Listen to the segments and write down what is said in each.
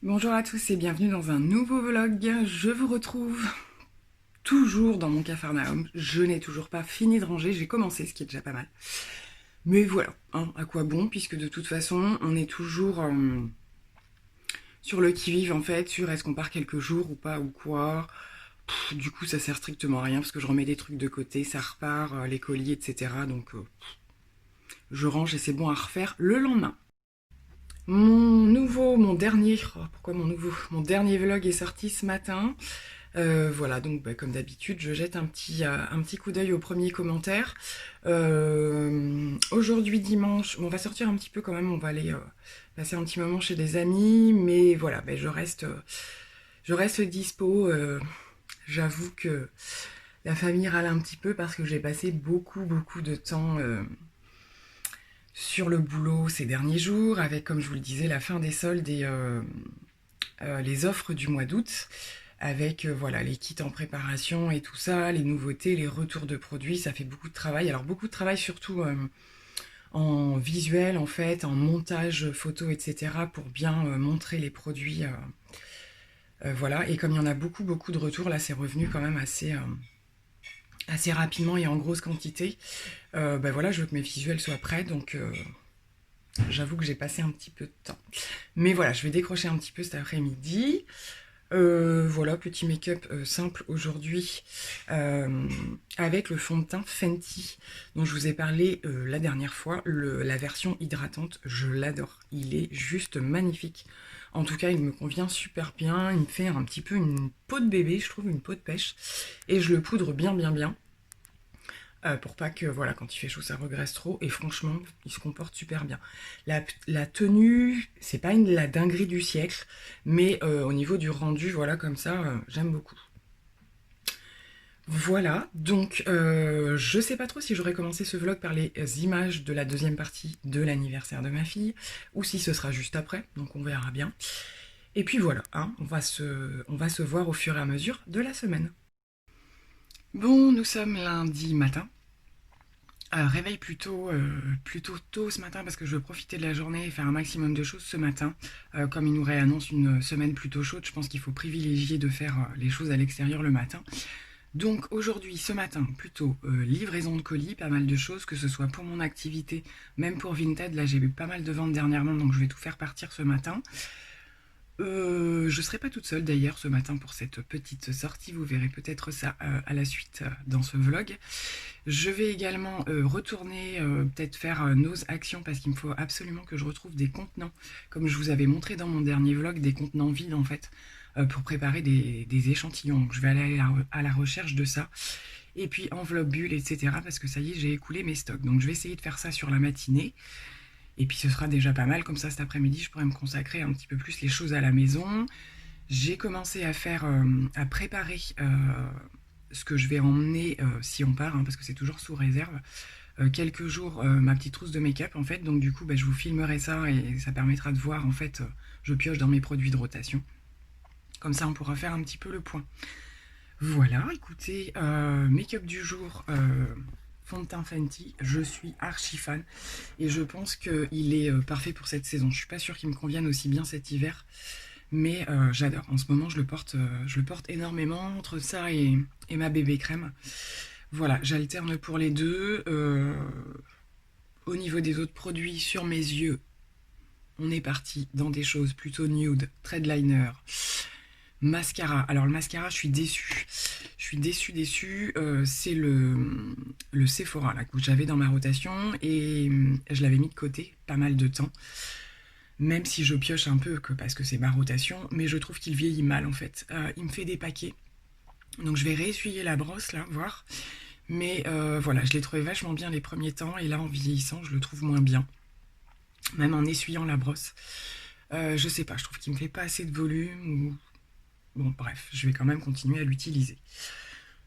Bonjour à tous et bienvenue dans un nouveau vlog. Je vous retrouve toujours dans mon Capharnaüm. Je n'ai toujours pas fini de ranger, j'ai commencé, ce qui est déjà pas mal. Mais voilà, hein, à quoi bon, puisque de toute façon, on est toujours sur le qui-vive en fait, sur est-ce qu'on part quelques jours ou pas ou quoi. Du coup, ça sert strictement à rien, parce que je remets des trucs de côté, ça repart, les colis, etc. Donc, je range et c'est bon à refaire le lendemain. Mon dernier vlog est sorti ce matin. Voilà, donc comme d'habitude, je jette un petit coup d'œil aux premiers commentaires. Aujourd'hui dimanche, on va sortir un petit peu quand même, on va aller passer un petit moment chez des amis, mais voilà, je reste dispo. J'avoue que la famille râle un petit peu parce que j'ai passé beaucoup de temps sur le boulot ces derniers jours, avec, comme je vous le disais, la fin des soldes et les offres du mois d'août, avec voilà, les kits en préparation et tout ça, les nouveautés, les retours de produits, ça fait beaucoup de travail. Alors beaucoup de travail surtout en visuel en fait, en montage photo, etc. pour bien montrer les produits. Voilà, et comme il y en a beaucoup de retours, là c'est revenu quand même assez rapidement et en grosse quantité. Voilà, je veux que mes visuels soient prêts, donc j'avoue que j'ai passé un petit peu de temps. Mais voilà, je vais décrocher un petit peu cet après-midi. Voilà, petit make-up simple aujourd'hui avec le fond de teint Fenty dont je vous ai parlé la dernière fois, la version hydratante, je l'adore, il est juste magnifique. En tout cas, il me convient super bien, il me fait un petit peu une peau de bébé, je trouve, une peau de pêche, et je le poudre bien bien bien. Pour pas que, voilà, quand il fait chaud, ça regraisse trop. Et franchement, il se comporte super bien. La tenue, c'est pas la dinguerie du siècle, mais au niveau du rendu, voilà, comme ça, j'aime beaucoup. Voilà, donc je sais pas trop si j'aurais commencé ce vlog par les images de la deuxième partie de l'anniversaire de ma fille, ou si ce sera juste après, donc on verra bien. Et puis voilà, hein, on va se voir au fur et à mesure de la semaine. Bon, nous sommes lundi matin. Réveil plutôt tôt ce matin parce que je veux profiter de la journée et faire un maximum de choses ce matin. Comme il nous réannonce une semaine plutôt chaude, je pense qu'il faut privilégier de faire les choses à l'extérieur le matin. Donc aujourd'hui, ce matin, plutôt livraison de colis, pas mal de choses, que ce soit pour mon activité, même pour Vinted. Là, j'ai eu pas mal de ventes dernièrement, donc je vais tout faire partir ce matin. Je serai pas toute seule d'ailleurs ce matin pour cette petite sortie, vous verrez peut-être ça à la suite dans ce vlog. Je vais également retourner peut-être faire nos actions parce qu'il me faut absolument que je retrouve des contenants, comme je vous avais montré dans mon dernier vlog, des contenants vides en fait, pour préparer des échantillons. Donc je vais aller à la recherche de ça. Et puis enveloppe bulle, etc. parce que ça y est, j'ai écoulé mes stocks. Donc je vais essayer de faire ça sur la matinée. Et puis ce sera déjà pas mal, comme ça cet après-midi je pourrais me consacrer un petit peu plus les choses à la maison. J'ai commencé à préparer ce que je vais emmener si on part, hein, parce que c'est toujours sous réserve. Quelques jours ma petite trousse de make-up en fait, donc du coup bah, je vous filmerai ça et ça permettra de voir en fait, je pioche dans mes produits de rotation. Comme ça on pourra faire un petit peu le point. Voilà, écoutez, make-up du jour, fond de teint Fenty, je suis archi fan et je pense qu'il est parfait pour cette saison. Je suis pas sûre qu'il me convienne aussi bien cet hiver, mais j'adore. En ce moment, je le porte énormément entre ça et ma bébé crème. Voilà, j'alterne pour les deux. Au niveau des autres produits sur mes yeux, on est parti dans des choses plutôt nude, threadliner, mascara. Alors le mascara, je suis déçue. Je suis déçue. C'est le Sephora là, que j'avais dans ma rotation et je l'avais mis de côté pas mal de temps. Même si je pioche un peu parce que c'est ma rotation, mais je trouve qu'il vieillit mal en fait. Il me fait des paquets. Donc je vais réessuyer la brosse là, voir. Mais voilà, je l'ai trouvé vachement bien les premiers temps et là en vieillissant, je le trouve moins bien. Même en essuyant la brosse. Je sais pas, je trouve qu'il me fait pas assez de volume ou... Bon bref, je vais quand même continuer à l'utiliser.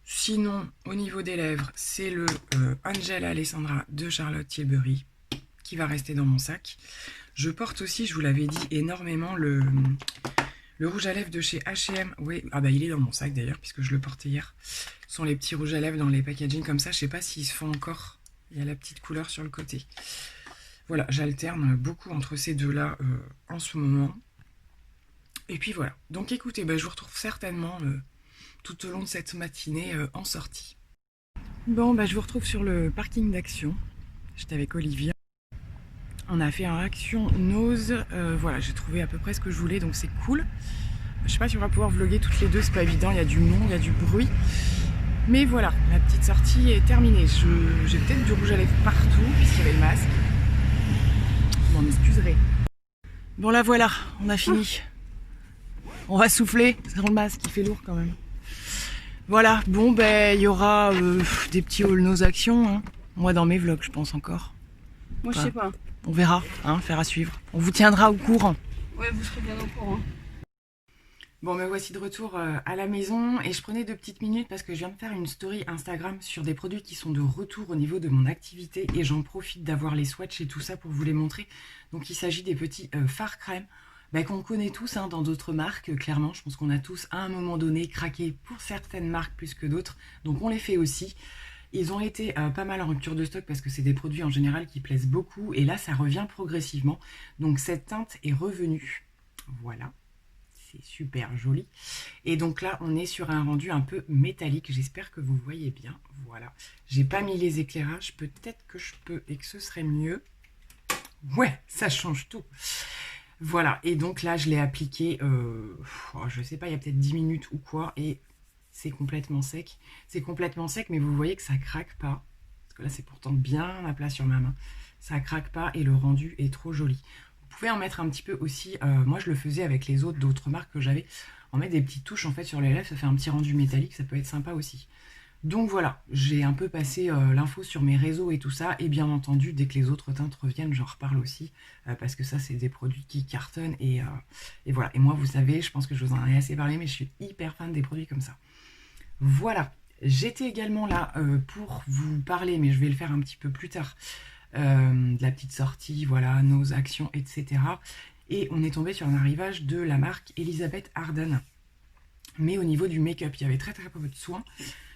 Sinon, au niveau des lèvres, c'est le Angel Alessandra de Charlotte Tilbury qui va rester dans mon sac. Je porte aussi, je vous l'avais dit, énormément le rouge à lèvres de chez H&M. Oui, ah bah il est dans mon sac d'ailleurs, puisque je le portais hier. Ce sont les petits rouges à lèvres dans les packaging comme ça. Je sais pas s'ils se font encore. Il y a la petite couleur sur le côté. Voilà, j'alterne beaucoup entre ces deux-là en ce moment. Et puis voilà. Donc écoutez, bah, je vous retrouve certainement tout au long de cette matinée en sortie. Bon, bah, je vous retrouve sur le parking d'Action. J'étais avec Olivia. On a fait un Action Nose. Voilà, j'ai trouvé à peu près ce que je voulais, donc c'est cool. Je sais pas si on va pouvoir vlogger toutes les deux, c'est pas évident, il y a du monde, il y a du bruit. Mais voilà, la petite sortie est terminée. J'ai peut-être du rouge à lèvres partout, puisqu'il y avait le masque. Vous m'en excuserez. Bon là voilà, on a fini. On va souffler, c'est dans le masque, il fait lourd quand même. Voilà, bon ben il y aura des petits haul nos actions. Hein. Moi dans mes vlogs je pense encore. Moi je sais pas. On verra, hein, faire à suivre. On vous tiendra au courant. Ouais, vous serez bien au courant. Bon, me voici de retour à la maison et je prenais 2 petites minutes parce que je viens de faire une story Instagram sur des produits qui sont de retour au niveau de mon activité et j'en profite d'avoir les swatchs et tout ça pour vous les montrer. Donc il s'agit des petits fards crème qu'on connaît tous hein, dans d'autres marques, clairement. Je pense qu'on a tous à un moment donné craqué pour certaines marques plus que d'autres, donc on les fait aussi. Ils ont été pas mal en rupture de stock parce que c'est des produits en général qui plaisent beaucoup et là ça revient progressivement. Donc cette teinte est revenue, voilà. C'est super joli. Et donc là, on est sur un rendu un peu métallique. J'espère que vous voyez bien. Voilà. J'ai pas mis les éclairages. Peut-être que je peux et que ce serait mieux. Ouais, ça change tout. Voilà, et donc là je l'ai appliqué, je sais pas, il y a peut-être 10 minutes ou quoi, et c'est complètement sec. C'est complètement sec, mais vous voyez que ça craque pas. Parce que là c'est pourtant bien à plat sur ma main. Ça craque pas et le rendu est trop joli. Vous pouvez en mettre un petit peu aussi, moi je le faisais avec les autres d'autres marques que j'avais. En mettre des petites touches en fait sur les lèvres, ça fait un petit rendu métallique, ça peut être sympa aussi. Donc voilà, j'ai un peu passé l'info sur mes réseaux et tout ça, et bien entendu, dès que les autres teintes reviennent, j'en reparle aussi, parce que ça, c'est des produits qui cartonnent, et voilà. Et moi, vous savez, je pense que je vous en ai assez parlé, mais je suis hyper fan des produits comme ça. Voilà, j'étais également là pour vous parler, mais je vais le faire un petit peu plus tard, de la petite sortie, voilà, nos actions, etc. Et on est tombé sur un arrivage de la marque Elisabeth Arden. Mais au niveau du make-up, il y avait très très peu de soins.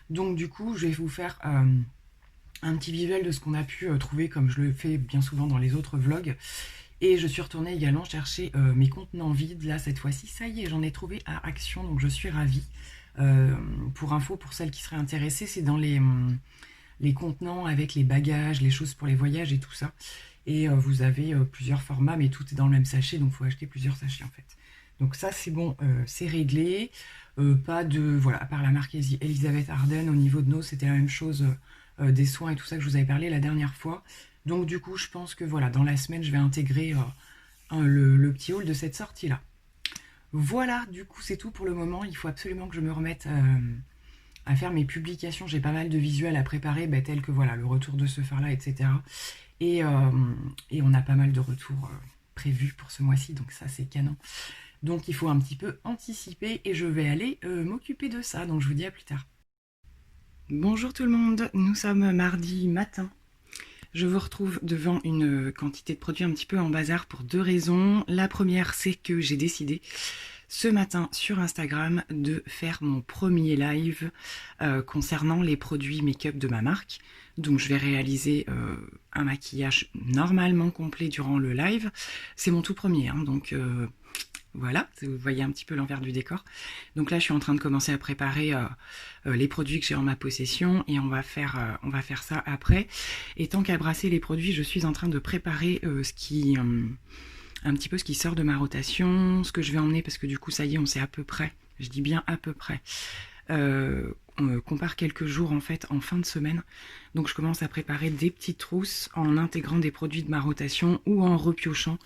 Donc du coup, je vais vous faire un petit visuel de ce qu'on a pu trouver, comme je le fais bien souvent dans les autres vlogs. Et je suis retournée également chercher mes contenants vides. Là, cette fois-ci, ça y est, j'en ai trouvé à Action, donc je suis ravie. Pour info, pour celles qui seraient intéressées, c'est dans les contenants avec les bagages, les choses pour les voyages et tout ça. Et vous avez plusieurs formats, mais tout est dans le même sachet, donc il faut acheter plusieurs sachets en fait. Donc ça, c'est bon, c'est réglé. Pas de, voilà, à part la marque Elisabeth Arden, au niveau de nos, c'était la même chose, des soins et tout ça que je vous avais parlé la dernière fois. Donc du coup, je pense que voilà, dans la semaine, je vais intégrer le petit haul de cette sortie-là. Voilà, du coup, c'est tout pour le moment. Il faut absolument que je me remette à faire mes publications. J'ai pas mal de visuels à préparer, tels que voilà, le retour de ce phare-là, etc. Et on a pas mal de retours prévus pour ce mois-ci, donc ça, c'est canon. Donc il faut un petit peu anticiper et je vais aller m'occuper de ça. Donc je vous dis à plus tard. Bonjour tout le monde, nous sommes mardi matin. Je vous retrouve devant une quantité de produits un petit peu en bazar pour deux raisons. La première, c'est que j'ai décidé ce matin sur Instagram de faire mon premier live concernant les produits make-up de ma marque. Donc je vais réaliser un maquillage normalement complet durant le live. C'est mon tout premier, hein, donc voilà, vous voyez un petit peu l'envers du décor. Donc là, je suis en train de commencer à préparer les produits que j'ai en ma possession et on va faire ça après. Et tant qu'à brasser les produits, je suis en train de préparer un petit peu ce qui sort de ma rotation, ce que je vais emmener parce que du coup, ça y est, on sait à peu près, je dis bien à peu près, on compare quelques jours en fait en fin de semaine. Donc je commence à préparer des petites trousses en intégrant des produits de ma rotation ou en repiochant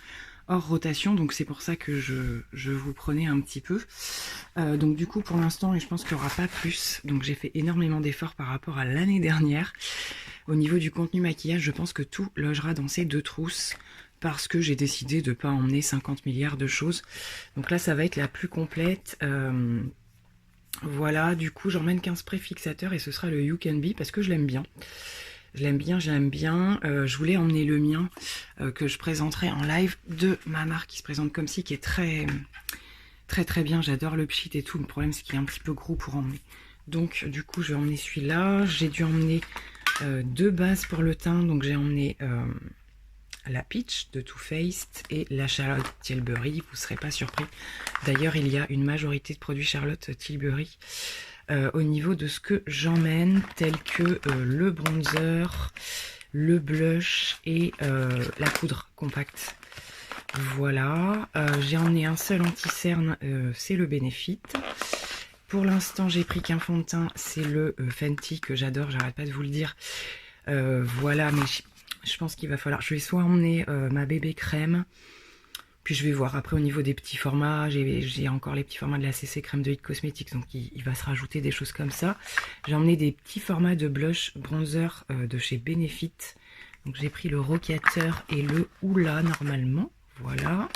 hors rotation, donc c'est pour ça que je vous prenais un petit peu. Donc du coup pour l'instant, et je pense qu'il n'y aura pas plus, donc j'ai fait énormément d'efforts par rapport à l'année dernière. Au niveau du contenu maquillage, je pense que tout logera dans ces deux trousses, parce que j'ai décidé de ne pas emmener 50 milliards de choses. Donc là ça va être la plus complète. Voilà, du coup j'emmène 15 préfixateurs et ce sera le You Can Be parce que je l'aime bien. Je l'aime bien, je l'aime bien. Je voulais emmener le mien que je présenterai en live de ma marque qui se présente comme ci, qui est très très très bien. J'adore le pchit et tout. Le problème c'est qu'il est un petit peu gros pour emmener. Donc du coup je vais emmener celui-là. J'ai dû emmener deux bases pour le teint. Donc j'ai emmené la Peach de Too Faced et la Charlotte Tilbury. Vous ne serez pas surpris. D'ailleurs il y a une majorité de produits Charlotte Tilbury. Au niveau de ce que j'emmène, tel que le bronzer, le blush et la poudre compacte. Voilà, j'ai emmené un seul anti-cerne, c'est le Benefit. Pour l'instant, j'ai pris qu'un fond de teint, c'est le Fenty que j'adore, j'arrête pas de vous le dire. Voilà, mais je pense qu'il va falloir... Je vais soit emmener ma bébé crème, puis je vais voir. Après, au niveau des petits formats, j'ai encore les petits formats de la CC crème de It Cosmetics, donc il va se rajouter des choses comme ça. J'ai emmené des petits formats de blush bronzer de chez Benefit. Donc j'ai pris le Rockateur et le Oula normalement. Voilà.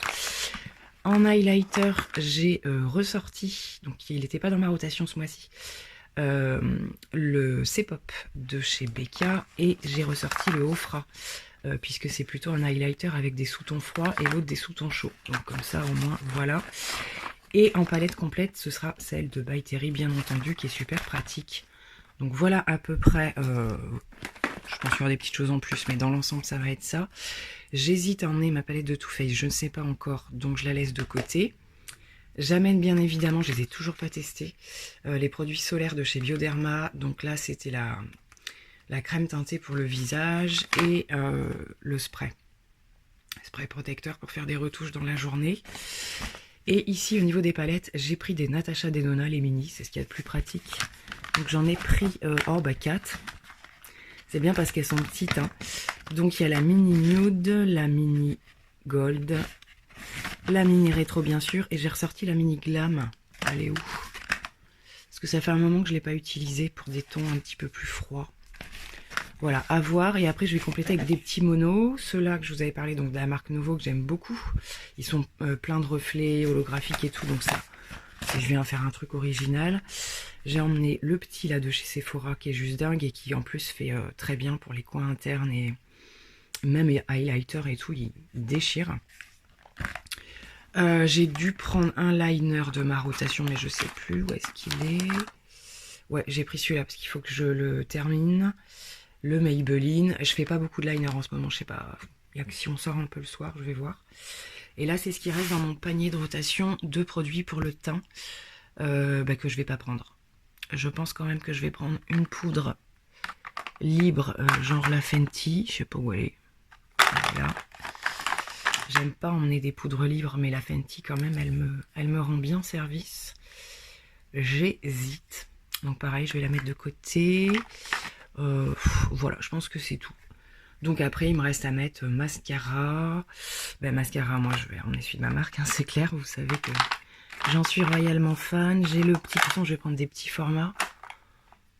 En highlighter, j'ai ressorti, donc il n'était pas dans ma rotation ce mois-ci, le C-Pop de chez Becca et j'ai ressorti le Ofra. Puisque c'est plutôt un highlighter avec des sous-tons froids et l'autre des sous-tons chauds. Donc comme ça au moins, voilà. Et en palette complète, ce sera celle de By Terry, bien entendu, qui est super pratique. Donc voilà à peu près, je pense qu'il y aura des petites choses en plus, mais dans l'ensemble, ça va être ça. J'hésite à emmener ma palette de Too Faced, je ne sais pas encore, donc je la laisse de côté. J'amène bien évidemment, je les ai toujours pas testés, les produits solaires de chez Bioderma. Donc là, c'était la crème teintée pour le visage et le spray. spray protecteur pour faire des retouches dans la journée. Et ici, au niveau des palettes, j'ai pris des Natasha Denona, les mini, c'est ce qu'il y a de plus pratique. Donc j'en ai pris 4. C'est bien parce qu'elles sont petites. Hein. Donc il y a la mini nude, la mini gold, la mini rétro bien sûr, et j'ai ressorti la mini glam. Elle est où? Parce que ça fait un moment que je ne l'ai pas utilisée pour des tons un petit peu plus froids. Voilà, à voir. Et après, je vais compléter avec des petits monos. Ceux-là que je vous avais parlé, donc de la marque Novo, que j'aime beaucoup. Ils sont pleins de reflets holographiques et tout. Donc ça, je viens faire un truc original. J'ai emmené le petit là de chez Sephora qui est juste dingue et qui en plus fait très bien pour les coins internes et même les highlighters et tout, il déchire. J'ai dû prendre un liner de ma rotation, mais je sais plus où est-ce qu'il est. Ouais, j'ai pris celui-là parce qu'il faut que je le termine. Le Maybelline. Je fais pas beaucoup de liner en ce moment, je sais pas. Il y a que si on sort un peu le soir, je vais voir. Et là, c'est ce qui reste dans mon panier de rotation de produits pour le teint que je vais pas prendre. Je pense quand même que je vais prendre une poudre libre, genre la Fenty. Je sais pas où elle est. Voilà. J'aime pas emmener des poudres libres, mais la Fenty quand même, elle me rend bien service. J'hésite. Donc pareil, je vais la mettre de côté. Voilà, je pense que c'est tout. Donc après, il me reste à mettre mascara. Mascara, moi, je vais emmener celui de ma marque, hein, c'est clair. Vous savez que j'en suis royalement fan. J'ai le petit... De toute façon, je vais prendre des petits formats.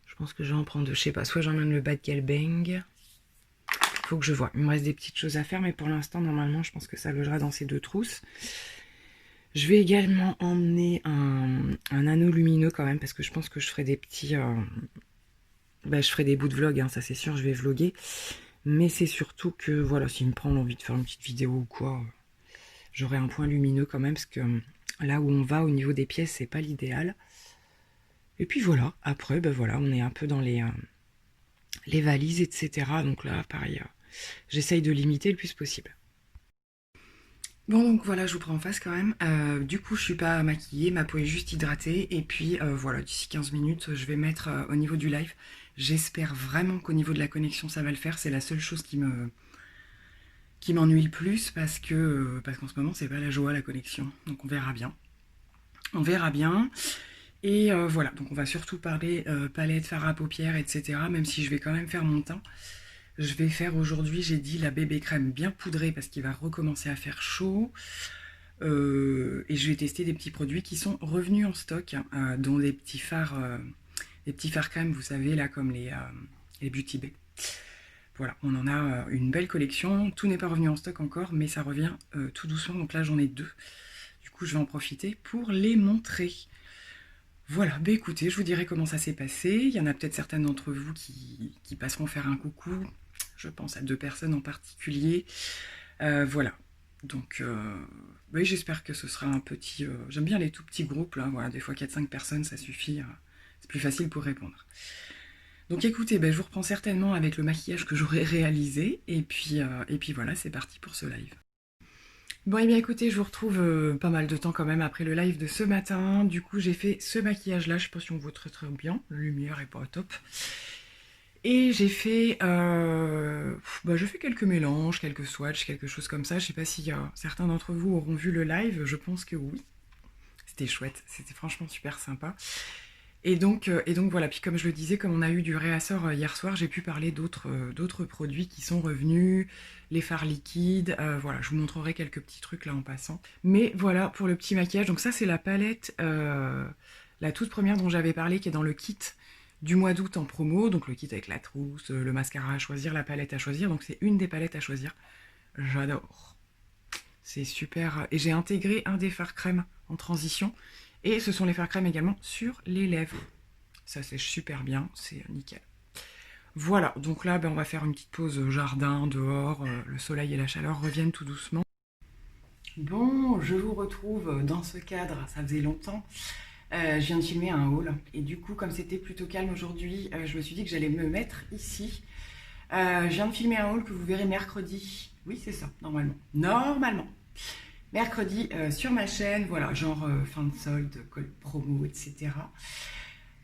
Je pense que je vais en prendre deux. Je sais pas, soit j'emmène le Bad Gal Bang. Faut que je vois. Il me reste des petites choses à faire, mais pour l'instant, normalement, je pense que ça logera dans ces deux trousses. Je vais également emmener un anneau lumineux quand même, parce que je pense que je ferai des petits... je ferai des bouts de vlog, hein, ça c'est sûr, je vais vlogger. Mais c'est surtout que, voilà, s'il me prend l'envie de faire une petite vidéo ou quoi, j'aurai un point lumineux quand même, parce que là où on va au niveau des pièces, c'est pas l'idéal. Et puis voilà, après, voilà, on est un peu dans les valises, etc. Donc là, pareil, j'essaye de limiter le plus possible. Bon, donc voilà, je vous prends en face quand même. Du coup, je suis pas maquillée, ma peau est juste hydratée. Et puis voilà, d'ici 15 minutes, je vais mettre au niveau du live. J'espère vraiment qu'au niveau de la connexion, ça va le faire. C'est la seule chose qui m'ennuie le plus parce qu'en ce moment, c'est pas la joie, la connexion. Donc on verra bien. On verra bien. Et voilà, donc on va surtout parler palette, fard à paupières, etc. Même si je vais quand même faire mon teint. Je vais faire aujourd'hui, j'ai dit, la bébé crème bien poudrée parce qu'il va recommencer à faire chaud. Et je vais tester des petits produits qui sont revenus en stock, dont des petits fards crème, vous savez, là, comme les Beauty Bay. Voilà, on en a une belle collection. Tout n'est pas revenu en stock encore, mais ça revient tout doucement. Donc là, j'en ai 2. Du coup, je vais en profiter pour les montrer. Voilà, écoutez, je vous dirai comment ça s'est passé. Il y en a peut-être certaines d'entre vous qui passeront faire un coucou. Je pense à 2 personnes en particulier. Voilà, donc j'espère que ce sera un petit... J'aime bien les tout petits groupes, là. Voilà, des fois 4-5 personnes, ça suffit. C'est plus facile pour répondre. Donc écoutez, je vous reprends certainement avec le maquillage que j'aurai réalisé. Et puis voilà, c'est parti pour ce live. Bon, et bien écoutez, je vous retrouve pas mal de temps quand même après le live de ce matin. Du coup, j'ai fait ce maquillage-là. Je sais pas si on voit très très bien. La lumière est pas au top. Et j'ai fait, je fais quelques mélanges, quelques swatchs, quelque chose comme ça. Je sais pas si certains d'entre vous auront vu le live. Je pense que oui. C'était chouette. C'était franchement super sympa. Et donc voilà. Puis comme je le disais, comme on a eu du réassort hier soir, j'ai pu parler d'autres produits qui sont revenus. Les fards liquides. Voilà, je vous montrerai quelques petits trucs là en passant. Mais voilà pour le petit maquillage. Donc ça, c'est la palette, la toute première dont j'avais parlé, qui est dans le kit du mois d'août en promo, donc le kit avec la trousse, le mascara à choisir, la palette à choisir, donc c'est une des palettes à choisir. J'adore. C'est super. Et j'ai intégré un des fards crème en transition, et ce sont les fards crème également sur les lèvres. Ça sèche super bien, c'est nickel. Voilà, donc là on va faire une petite pause jardin, dehors, le soleil et la chaleur reviennent tout doucement. Bon, je vous retrouve dans ce cadre, ça faisait longtemps. Je viens de filmer un haul et du coup, comme c'était plutôt calme aujourd'hui, je me suis dit que j'allais me mettre ici. Je viens de filmer un haul que vous verrez mercredi. Oui, c'est ça, normalement. Mercredi sur ma chaîne, voilà, genre fin de solde, code promo, etc.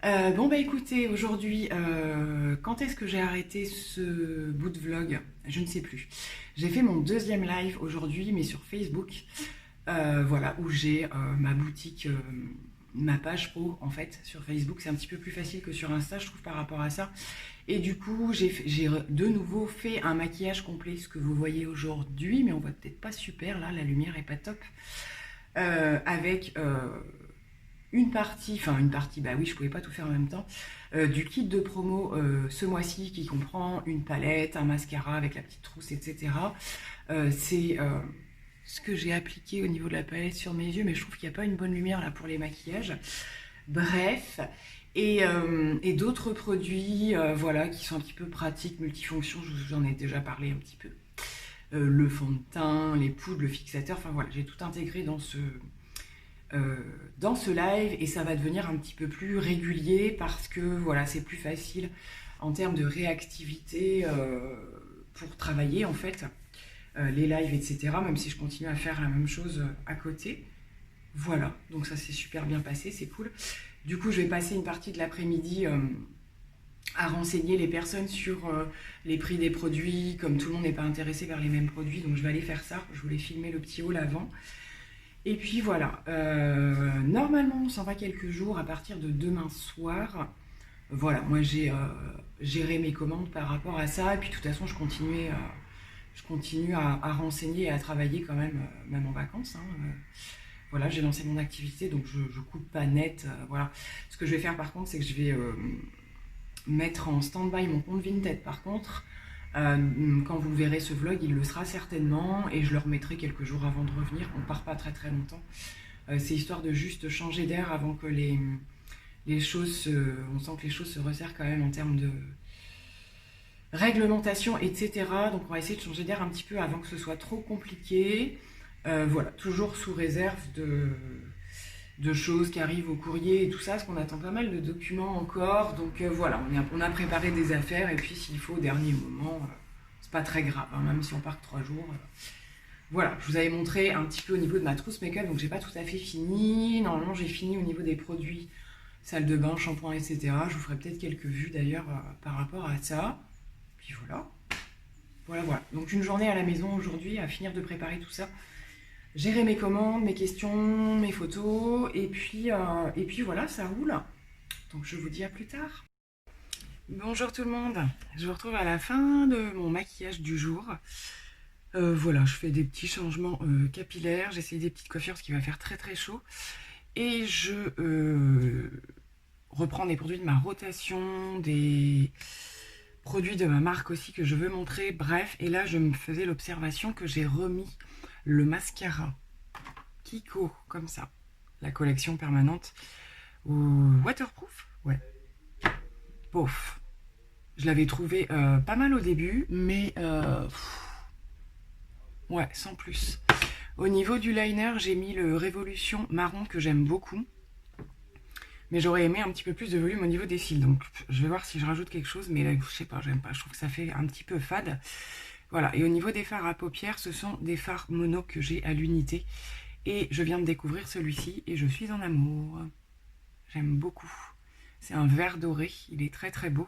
Bon bah écoutez, aujourd'hui, quand est-ce que j'ai arrêté ce bout de vlog? Je ne sais plus. J'ai fait mon deuxième live aujourd'hui, mais sur Facebook, voilà, où j'ai ma boutique, ma page pro en fait sur Facebook. C'est un petit peu plus facile que sur Insta, je trouve, par rapport à ça. Et du coup, j'ai de nouveau fait un maquillage complet, ce que vous voyez aujourd'hui, mais on voit peut-être pas super là, la lumière est pas top. Avec une partie, bah oui, je pouvais pas tout faire en même temps, du kit de promo ce mois-ci qui comprend une palette, un mascara avec la petite trousse, etc. C'est ce que j'ai appliqué au niveau de la palette sur mes yeux, mais je trouve qu'il n'y a pas une bonne lumière là pour les maquillages. Bref, et d'autres produits, voilà, qui sont un petit peu pratiques, multifonctions, j'en ai déjà parlé un petit peu. Le fond de teint, les poudres, le fixateur, enfin voilà, j'ai tout intégré dans ce live et ça va devenir un petit peu plus régulier parce que voilà, c'est plus facile en termes de réactivité pour travailler en fait, les lives, etc. Même si je continue à faire la même chose à côté. Voilà, donc ça s'est super bien passé, c'est cool. Du coup, je vais passer une partie de l'après-midi à renseigner les personnes sur les prix des produits. Comme tout le monde n'est pas intéressé par les mêmes produits, donc je vais aller faire ça. Je voulais filmer le petit haul avant. Et puis voilà, normalement on s'en va quelques jours à partir de demain soir. Voilà, moi j'ai géré mes commandes par rapport à ça. Et puis de toute façon, je continue à renseigner et à travailler quand même, même en vacances, hein. Voilà, j'ai lancé mon activité, donc je coupe pas net. Voilà. Ce que je vais faire par contre, c'est que je vais mettre en stand-by mon compte Vinted. Par contre, quand vous verrez ce vlog, il le sera certainement et je le remettrai quelques jours avant de revenir. On part pas très très longtemps. C'est histoire de juste changer d'air avant que les choses, on sent que les choses se resserrent quand même en termes de réglementation, etc. Donc on va essayer de changer d'air un petit peu avant que ce soit trop compliqué. Voilà, toujours sous réserve de choses qui arrivent au courrier et tout ça, parce qu'on attend pas mal de documents encore. Donc voilà, on a préparé des affaires et puis s'il faut au dernier moment, c'est pas très grave, hein, même si on part que 3 jours. Voilà, je vous avais montré un petit peu au niveau de ma trousse make-up, donc j'ai pas tout à fait fini. Normalement, j'ai fini au niveau des produits, salle de bain, shampoing, etc. Je vous ferai peut-être quelques vues d'ailleurs par rapport à ça. Puis voilà. Voilà. Donc une journée à la maison aujourd'hui à finir de préparer tout ça. Gérer mes commandes, mes questions, mes photos, et puis voilà, ça roule. Donc je vous dis à plus tard. Bonjour tout le monde, je vous retrouve à la fin de mon maquillage du jour. Voilà, je fais des petits changements capillaires, j'essaye des petites coiffures parce qu'il va faire très très chaud. Et je reprends des produits de ma rotation, des produits de ma marque aussi que je veux montrer. Bref, et là je me faisais l'observation que j'ai remis le mascara Kiko, comme ça, la collection permanente, ou waterproof, ouais, bof. Je l'avais trouvé pas mal au début, mais ouais, sans plus. Au niveau du liner, j'ai mis le Révolution marron que j'aime beaucoup, mais j'aurais aimé un petit peu plus de volume au niveau des cils, donc je vais voir si je rajoute quelque chose, mais là, je sais pas, j'aime pas, je trouve que ça fait un petit peu fade. Voilà, et au niveau des fards à paupières, ce sont des fards mono que j'ai à l'unité. Et je viens de découvrir celui-ci et je suis en amour. J'aime beaucoup. C'est un vert doré, il est très très beau.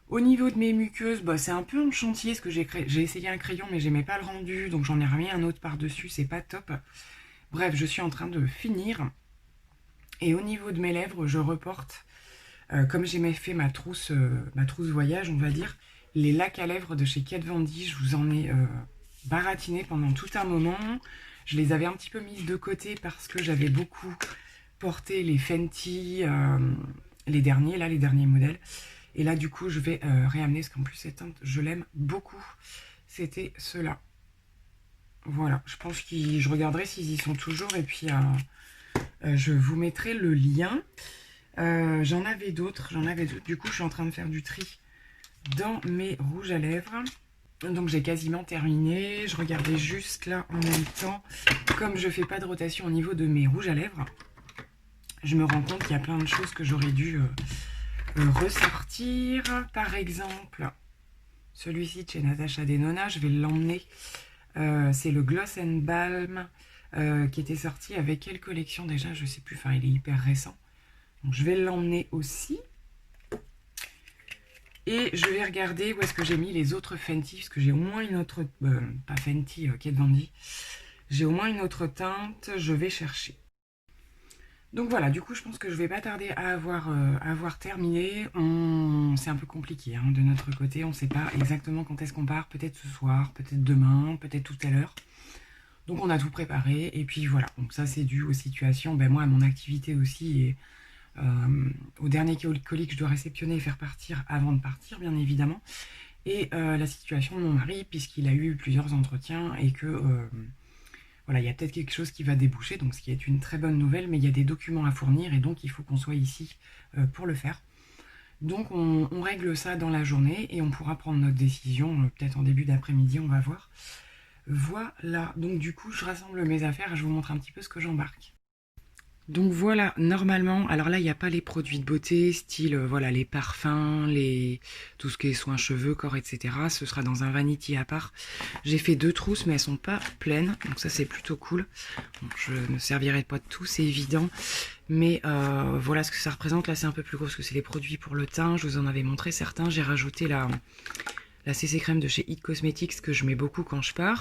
Au niveau de mes muqueuses, bah, c'est un peu en chantier ce que j'ai essayé un crayon mais j'aimais pas le rendu, donc j'en ai remis un autre par-dessus, c'est pas top. Bref, je suis en train de finir. Et au niveau de mes lèvres, je reporte, comme j'ai fait ma trousse voyage, on va dire, les lacs à lèvres de chez Kat Von D. Je vous en ai baratiné pendant tout un moment. Je les avais un petit peu mises de côté parce que j'avais beaucoup porté les Fenty, les derniers modèles. Et là, du coup, je vais réamener, parce qu'en plus, cette teinte, je l'aime beaucoup. C'était ceux-là. Voilà, je pense que je regarderai s'ils y sont toujours. Et puis, je vous mettrai le lien. J'en avais d'autres. Du coup, je suis en train de faire du tri dans mes rouges à lèvres. Donc j'ai quasiment terminé. Je regardais juste là en même temps. Comme je fais pas de rotation au niveau de mes rouges à lèvres, je me rends compte qu'il y a plein de choses que j'aurais dû ressortir. Par exemple, celui-ci de chez Natasha Denona, je vais l'emmener. C'est le Gloss and Balm qui était sorti avec quelle collection déjà? Je sais plus, enfin il est hyper récent. Donc, je vais l'emmener aussi. Et je vais regarder où est-ce que j'ai mis les autres Fenty, parce que j'ai au moins une autre... pas Fenty, Kat Von D. J'ai au moins une autre teinte, je vais chercher. Donc voilà, du coup, je pense que je vais pas tarder à avoir terminé. C'est un peu compliqué hein, de notre côté, on ne sait pas exactement quand est-ce qu'on part, peut-être ce soir, peut-être demain, peut-être tout à l'heure. Donc on a tout préparé, et puis voilà. Donc ça, c'est dû aux situations, moi, à mon activité aussi, et au dernier colis que je dois réceptionner et faire partir avant de partir, bien évidemment. Et la situation de mon mari, puisqu'il a eu plusieurs entretiens, et que... voilà, il y a peut-être quelque chose qui va déboucher, donc ce qui est une très bonne nouvelle, mais il y a des documents à fournir et donc il faut qu'on soit ici pour le faire. Donc on règle ça dans la journée et on pourra prendre notre décision peut-être en début d'après-midi, on va voir. Voilà, donc du coup je rassemble mes affaires et je vous montre un petit peu ce que j'embarque. Donc voilà, normalement, alors là il n'y a pas les produits de beauté, style voilà les parfums, tout ce qui est soins cheveux, corps, etc. Ce sera dans un vanity à part. J'ai fait 2 trousses mais elles sont pas pleines, donc ça c'est plutôt cool. Bon, je ne servirai pas de tout, c'est évident. Mais voilà ce que ça représente, là c'est un peu plus gros parce que c'est les produits pour le teint, je vous en avais montré certains. J'ai rajouté la CC crème de chez It Cosmetics que je mets beaucoup quand je pars.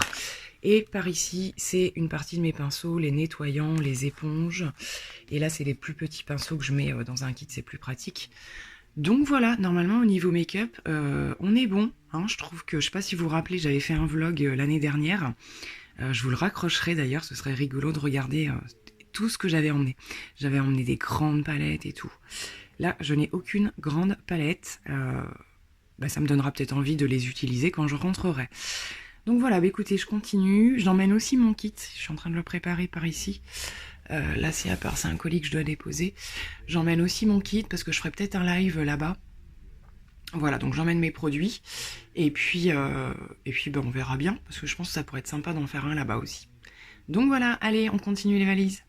Et par ici, c'est une partie de mes pinceaux, les nettoyants, les éponges. Et là, c'est les plus petits pinceaux que je mets dans un kit, c'est plus pratique. Donc voilà, normalement au niveau make-up, on est bon. Hein, je trouve que, je sais pas si vous vous rappelez, j'avais fait un vlog l'année dernière. Je vous le raccrocherai d'ailleurs, ce serait rigolo de regarder tout ce que j'avais emmené. J'avais emmené des grandes palettes et tout. Là, je n'ai aucune grande palette. Ça me donnera peut-être envie de les utiliser quand je rentrerai. Donc voilà, écoutez, je continue. J'emmène aussi mon kit. Je suis en train de le préparer par ici. Là, c'est à part, c'est un colis que je dois déposer. J'emmène aussi mon kit parce que je ferai peut-être un live là-bas. Voilà, donc j'emmène mes produits. Et puis on verra bien parce que je pense que ça pourrait être sympa d'en faire un là-bas aussi. Donc voilà, allez, on continue les valises.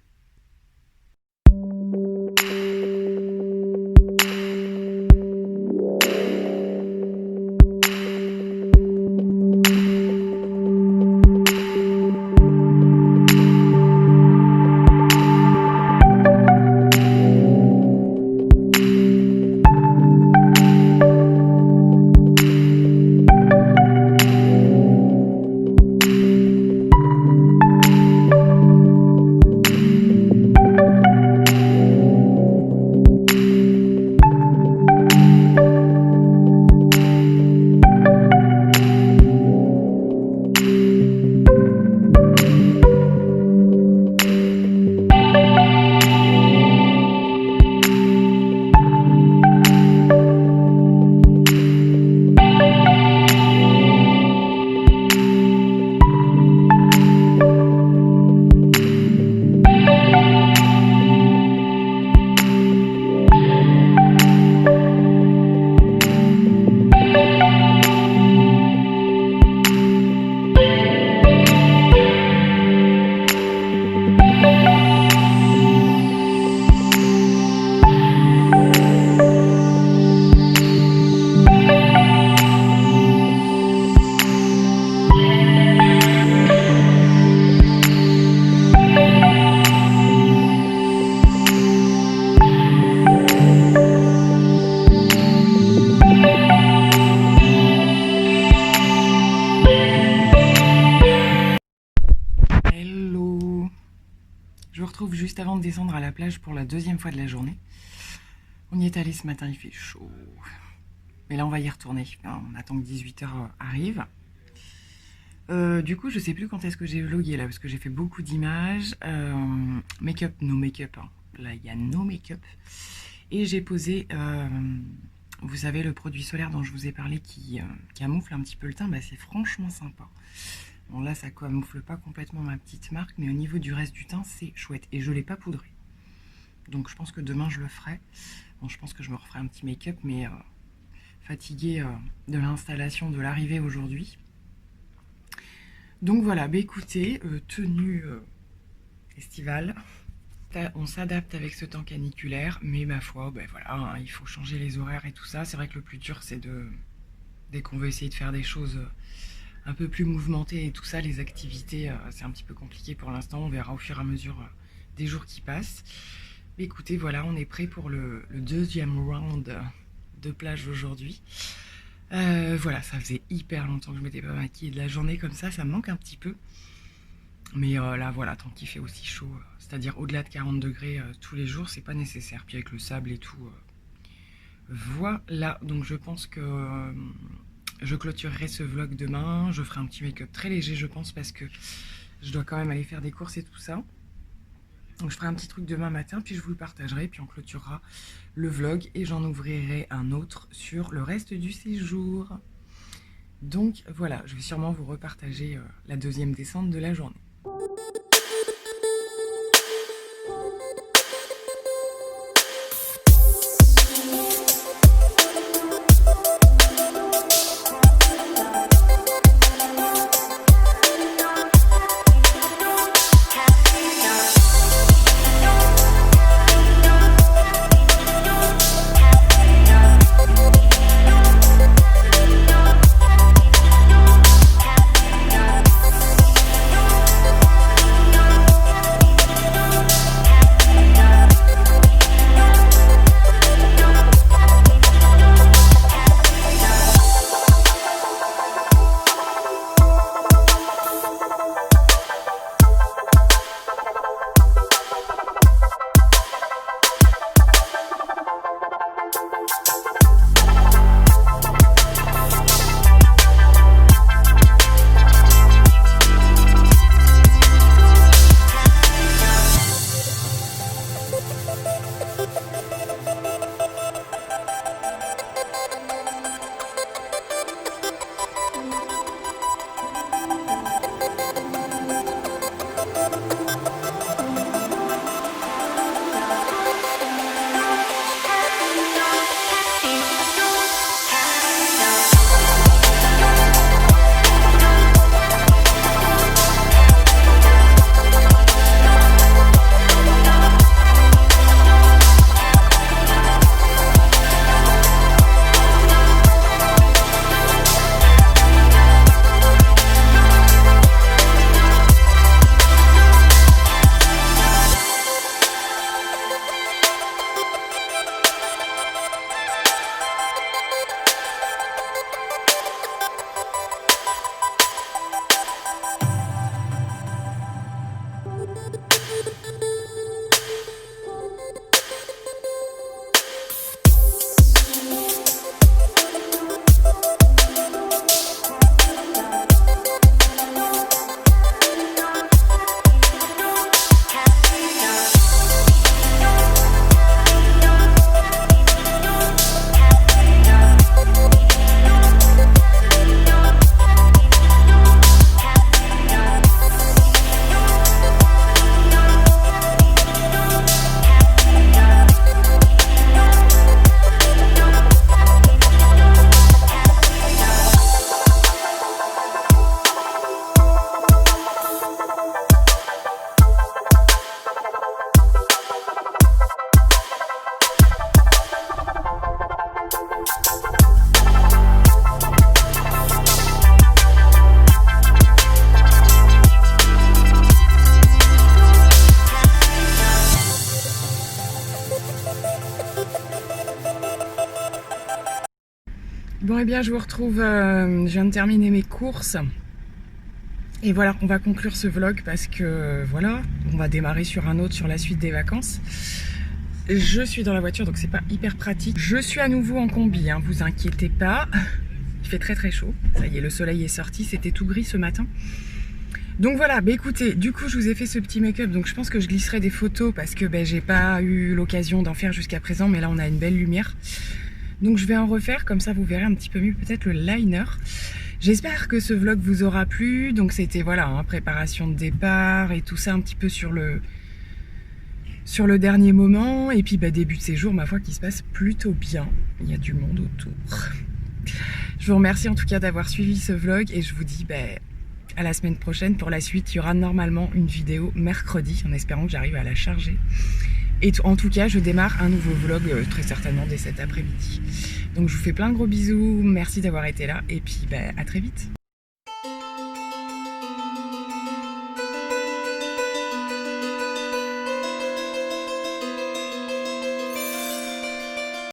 Je vous retrouve juste avant de descendre à la plage pour la deuxième fois de la journée. On y est allé ce matin, il fait chaud. Mais là, on va y retourner. On attend que 18h arrive. Du coup, je sais plus quand est-ce que j'ai vlogué là, parce que j'ai fait beaucoup d'images. Make-up, no make-up. Hein. Là, il y a no make-up. Et j'ai posé, vous savez, le produit solaire dont je vous ai parlé qui camoufle un petit peu le teint. C'est franchement sympa. Bon, là, ça camoufle pas complètement ma petite marque, mais au niveau du reste du teint, c'est chouette. Et je l'ai pas poudré. Donc, je pense que demain, je le ferai. Bon, je pense que je me referai un petit make-up, mais fatiguée de l'installation, de l'arrivée aujourd'hui. Donc voilà, écoutez, tenue estivale. On s'adapte avec ce temps caniculaire, mais ma foi, voilà, hein, il faut changer les horaires et tout ça. C'est vrai que le plus dur, c'est dès qu'on veut essayer de faire des choses un peu plus mouvementées et tout ça, les activités, c'est un petit peu compliqué pour l'instant. On verra au fur et à mesure des jours qui passent. Écoutez, voilà, on est prêt pour le deuxième round de plage aujourd'hui. Voilà, ça faisait hyper longtemps que je m'étais pas maquillée de la journée comme ça me manque un petit peu. Mais là, voilà, tant qu'il fait aussi chaud, c'est-à-dire au-delà de 40 degrés tous les jours, c'est pas nécessaire. Puis avec le sable et tout, voilà. Donc je pense que je clôturerai ce vlog demain. Je ferai un petit make-up très léger, je pense, parce que je dois quand même aller faire des courses et tout ça. Donc je ferai un petit truc demain matin, puis je vous le partagerai, puis on clôturera le vlog et j'en ouvrirai un autre sur le reste du séjour. Donc voilà, je vais sûrement vous repartager la deuxième descente de la journée. Bon, et bien je vous retrouve, je viens de terminer mes courses. Et voilà, on va conclure ce vlog parce que voilà, on va démarrer sur un autre, sur la suite des vacances. Je suis dans la voiture, donc c'est pas hyper pratique. Je suis à nouveau en combi, hein, vous inquiétez pas. Il fait très très chaud. Ça y est, le soleil est sorti, c'était tout gris ce matin. Donc voilà, bah écoutez, du coup je vous ai fait ce petit make-up, donc je pense que je glisserai des photos parce que j'ai pas eu l'occasion d'en faire jusqu'à présent, mais là on a une belle lumière. Donc je vais en refaire, comme ça vous verrez un petit peu mieux peut-être le liner. J'espère que ce vlog vous aura plu. Donc c'était voilà, hein, préparation de départ et tout ça un petit peu sur le dernier moment. Et puis début de séjour, ma foi, qui se passe plutôt bien. Il y a du monde autour. Je vous remercie en tout cas d'avoir suivi ce vlog et je vous dis à la semaine prochaine pour la suite. Il y aura normalement une vidéo mercredi en espérant que j'arrive à la charger. Et en tout cas, je démarre un nouveau vlog très certainement dès cet après-midi. Donc je vous fais plein de gros bisous, merci d'avoir été là et puis à très vite.